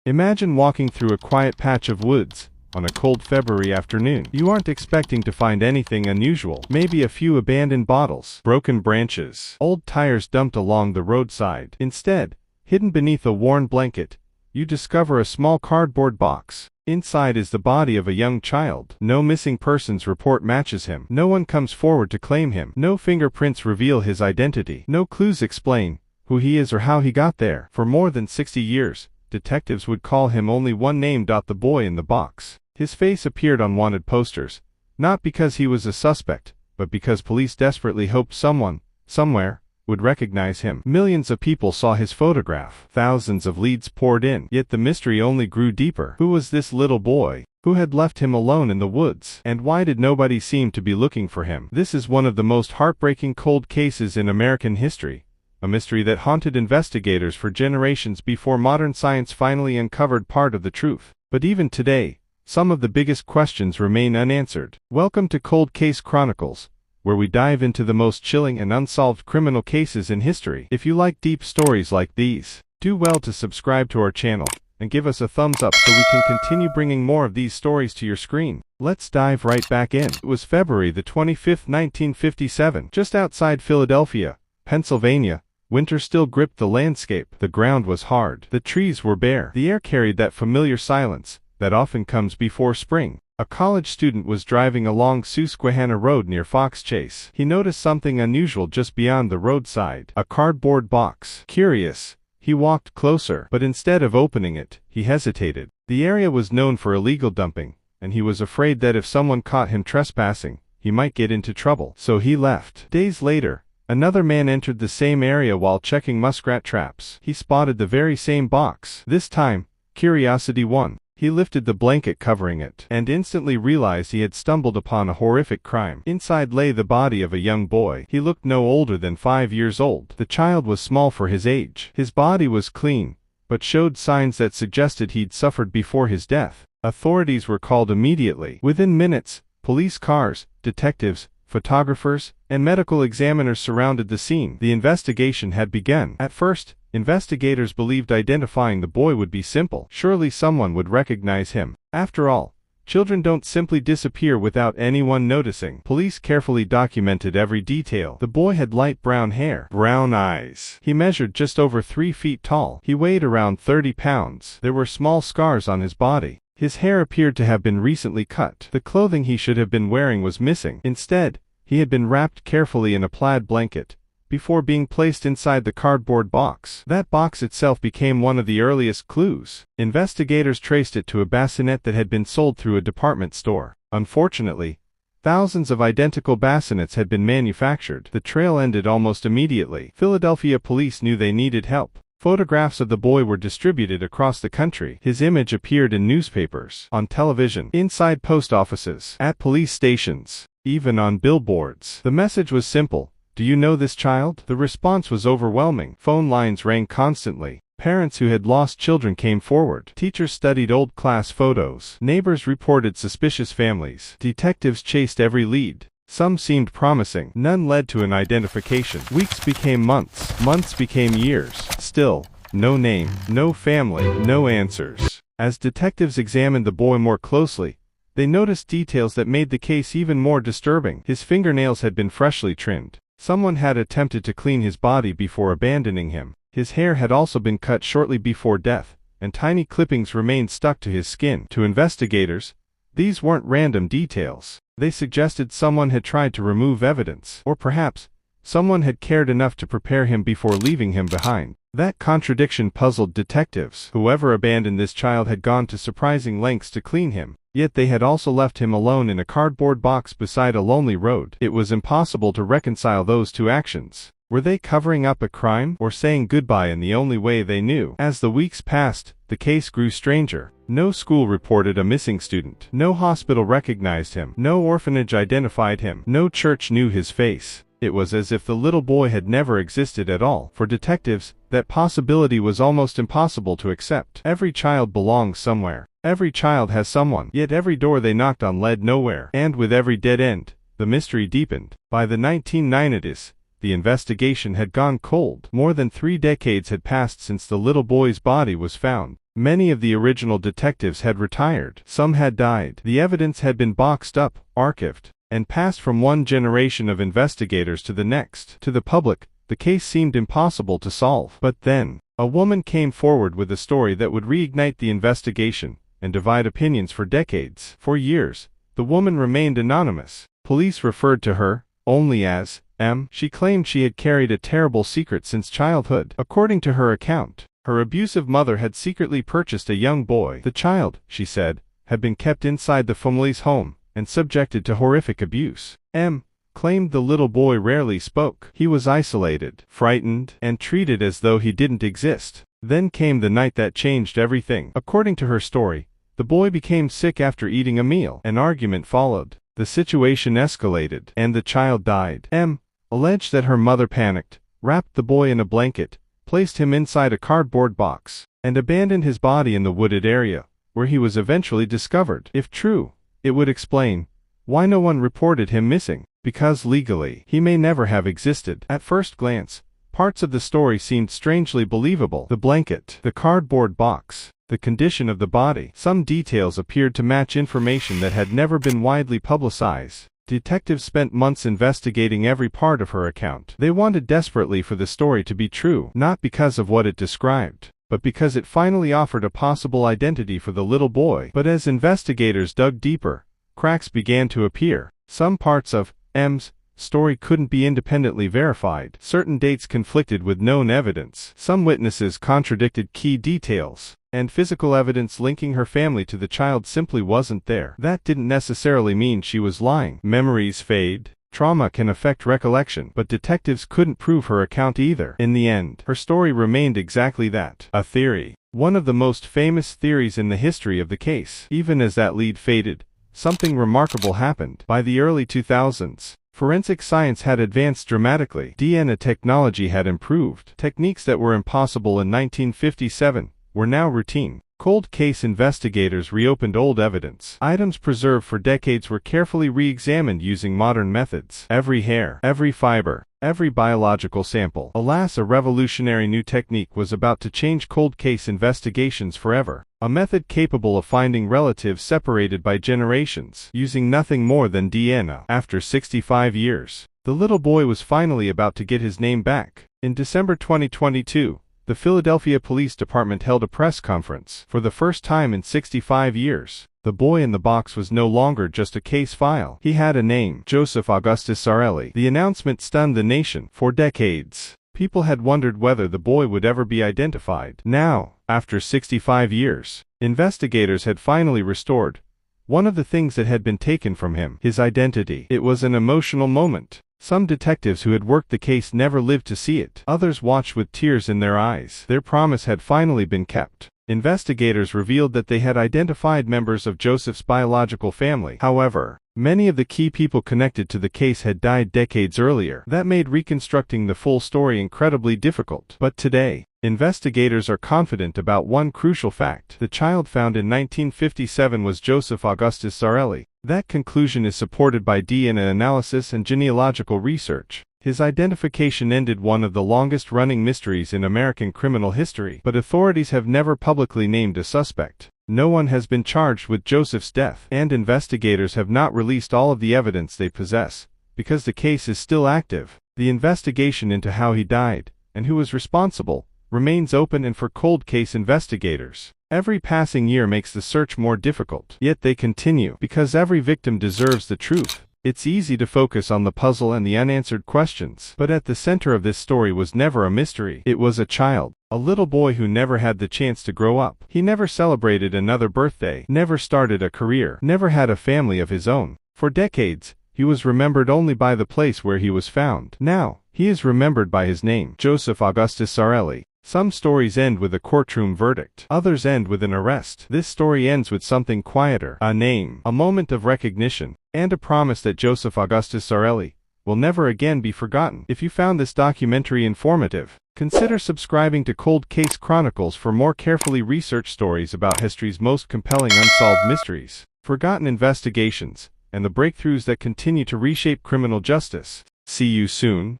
Imagine walking through a quiet patch of woods on a cold February afternoon. You aren't expecting to find anything unusual. Maybe a few abandoned bottles, broken branches, old tires dumped along the roadside. Instead, hidden beneath a worn blanket, you discover a small cardboard box. Inside is the body of a young child. No missing persons report matches him. No one comes forward to claim him. No fingerprints reveal his identity. No clues explain who he is or how he got there. For more than 60 years, detectives would call him only one name: the boy in the box. His face appeared on wanted posters, not because he was a suspect, but because police desperately hoped someone, somewhere, would recognize him. Millions of people saw his photograph. Thousands of leads poured in, yet the mystery only grew deeper. Who was this little boy? Who had left him alone in the woods? And why did nobody seem to be looking for him? This is one of the most heartbreaking cold cases in American history, a mystery that haunted investigators for generations before modern science finally uncovered part of the truth. But even today, some of the biggest questions remain unanswered. Welcome to Cold Case Chronicles, where we dive into the most chilling and unsolved criminal cases in history. If you like deep stories like these, do well to subscribe to our channel and give us a thumbs up so we can continue bringing more of these stories to your screen. Let's dive right back in. It was February the 25th, 1957, just outside Philadelphia, Pennsylvania. Winter still gripped the landscape. The ground was hard. The trees were bare. The air carried that familiar silence that often comes before spring. A college student was driving along Susquehanna Road near Fox Chase. He noticed something unusual just beyond the roadside: a cardboard box. Curious, he walked closer, but instead of opening it, he hesitated. The area was known for illegal dumping, and he was afraid that if someone caught him trespassing, he might get into trouble. So he left. Days later, another man entered the same area while checking muskrat traps. He spotted the very same box. This time, curiosity won. He lifted the blanket covering it, and instantly realized he had stumbled upon a horrific crime. Inside lay the body of a young boy. He looked no older than 5 years old. The child was small for his age. His body was clean, but showed signs that suggested he'd suffered before his death. Authorities were called immediately. Within minutes, police cars, detectives, photographers, and medical examiners surrounded the scene. The investigation had begun. At first, investigators believed identifying the boy would be simple. Surely someone would recognize him. After all, children don't simply disappear without anyone noticing. Police carefully documented every detail. The boy had light brown hair, brown eyes. He measured just over 3 feet tall. He weighed around 30 pounds. There were small scars on his body. His hair appeared to have been recently cut. The clothing he should have been wearing was missing. Instead, he had been wrapped carefully in a plaid blanket before being placed inside the cardboard box. That box itself became one of the earliest clues. Investigators traced it to a bassinet that had been sold through a department store. Unfortunately, thousands of identical bassinets had been manufactured. The trail ended almost immediately. Philadelphia police knew they needed help. Photographs of the boy were distributed across the country. His image appeared in newspapers, on television, inside post offices, at police stations, even on billboards. The message was simple: do you know this child? The response was overwhelming. Phone lines rang constantly. Parents who had lost children came forward. Teachers studied old class photos. Neighbors reported suspicious families. Detectives chased every lead. Some seemed promising. None led to an identification. Weeks became months. Months became years. Still, no name, no family, no answers. As detectives examined the boy more closely, they noticed details that made the case even more disturbing. His fingernails had been freshly trimmed. Someone had attempted to clean his body before abandoning him. His hair had also been cut shortly before death, and tiny clippings remained stuck to his skin. To investigators, these weren't random details. They suggested someone had tried to remove evidence, or perhaps someone had cared enough to prepare him before leaving him behind. That contradiction puzzled detectives. Whoever abandoned this child had gone to surprising lengths to clean him, yet they had also left him alone in a cardboard box beside a lonely road. It was impossible to reconcile those two actions. Were they covering up a crime, or saying goodbye in the only way they knew? As the weeks passed, the case grew stranger. No school reported a missing student. No hospital recognized him. No orphanage identified him. No church knew his face. It was as if the little boy had never existed at all. For detectives, that possibility was almost impossible to accept. Every child belongs somewhere. Every child has someone. Yet every door they knocked on led nowhere. And with every dead end, the mystery deepened. By the 1990s, the investigation had gone cold. More than 3 decades had passed since the little boy's body was found, Many of the original detectives had retired. Some had died. The evidence had been boxed up, archived, and passed from one generation of investigators to the next. To the public, the case seemed impossible to solve. But then, a woman came forward with a story that would reignite the investigation and divide opinions for decades. For years, the woman remained anonymous. Police referred to her only as M. She claimed she had carried a terrible secret since childhood. According to her account, her abusive mother had secretly purchased a young boy. The child, she said, had been kept inside the family's home and subjected to horrific abuse. M. claimed the little boy rarely spoke. He was isolated, frightened, and treated as though he didn't exist. Then came the night that changed everything. According to her story, the boy became sick after eating a meal. An argument followed. The situation escalated, and the child died. M. alleged that her mother panicked, wrapped the boy in a blanket, placed him inside a cardboard box, and abandoned his body in the wooded area, where he was eventually discovered. If true, it would explain why no one reported him missing, because legally, he may never have existed. At first glance, parts of the story seemed strangely believable. The blanket, the cardboard box, the condition of the body. Some details appeared to match information that had never been widely publicized. Detectives spent months investigating every part of her account. They wanted desperately for the story to be true, not because of what it described, but because it finally offered a possible identity for the little boy. But as investigators dug deeper, cracks began to appear. Some parts of M's story couldn't be independently verified. Certain dates conflicted with known evidence. Some witnesses contradicted key details, and physical evidence linking her family to the child simply wasn't there. That didn't necessarily mean she was lying. Memories fade. Trauma can affect recollection, but detectives couldn't prove her account either. In the end, her story remained exactly that, a theory. One of the most famous theories in the history of the case. Even as that lead faded, something remarkable happened. By the early 2000s, forensic science had advanced dramatically. DNA technology had improved. Techniques that were impossible in 1957 were now routine. Cold case investigators reopened old evidence. Items preserved for decades were carefully re-examined using modern methods. Every hair, every fiber, every biological sample. Alas, a revolutionary new technique was about to change cold case investigations forever. A method capable of finding relatives separated by generations, using nothing more than DNA. After 65 years, the little boy was finally about to get his name back. In December 2022, the Philadelphia Police Department held a press conference. For the first time in 65 years, the boy in the box was no longer just a case file. He had a name, Joseph Augustus Zarelli. The announcement stunned the nation. For decades, people had wondered whether the boy would ever be identified. Now, after 65 years, investigators had finally restored one of the things that had been taken from him, his identity. It was an emotional moment. Some detectives who had worked the case never lived to see it. Others watched with tears in their eyes. Their promise had finally been kept. Investigators revealed that they had identified members of Joseph's biological family. However, many of the key people connected to the case had died decades earlier. That made reconstructing the full story incredibly difficult. But today, investigators are confident about one crucial fact. The child found in 1957 was Joseph Augustus Zarelli. That conclusion is supported by DNA analysis and genealogical research. His identification ended one of the longest-running mysteries in American criminal history. But authorities have never publicly named a suspect. No one has been charged with Joseph's death, and investigators have not released all of the evidence they possess, because the case is still active. The investigation into how he died, and who was responsible, remains open and for cold case investigators. Every passing year makes the search more difficult. Yet they continue, because every victim deserves the truth. It's easy to focus on the puzzle and the unanswered questions. But at the center of this story was never a mystery. It was a child. A little boy who never had the chance to grow up. He never celebrated another birthday, never started a career, never had a family of his own. For decades, he was remembered only by the place where he was found. Now, he is remembered by his name, Joseph Augustus Zarelli. Some stories end with a courtroom verdict. Others end with an arrest. This story ends with something quieter. A name, a moment of recognition, and a promise that Joseph Augustus Zarelli will never again be forgotten. If you found this documentary informative, consider subscribing to Cold Case Chronicles for more carefully researched stories about history's most compelling unsolved mysteries, forgotten investigations, and the breakthroughs that continue to reshape criminal justice. See you soon.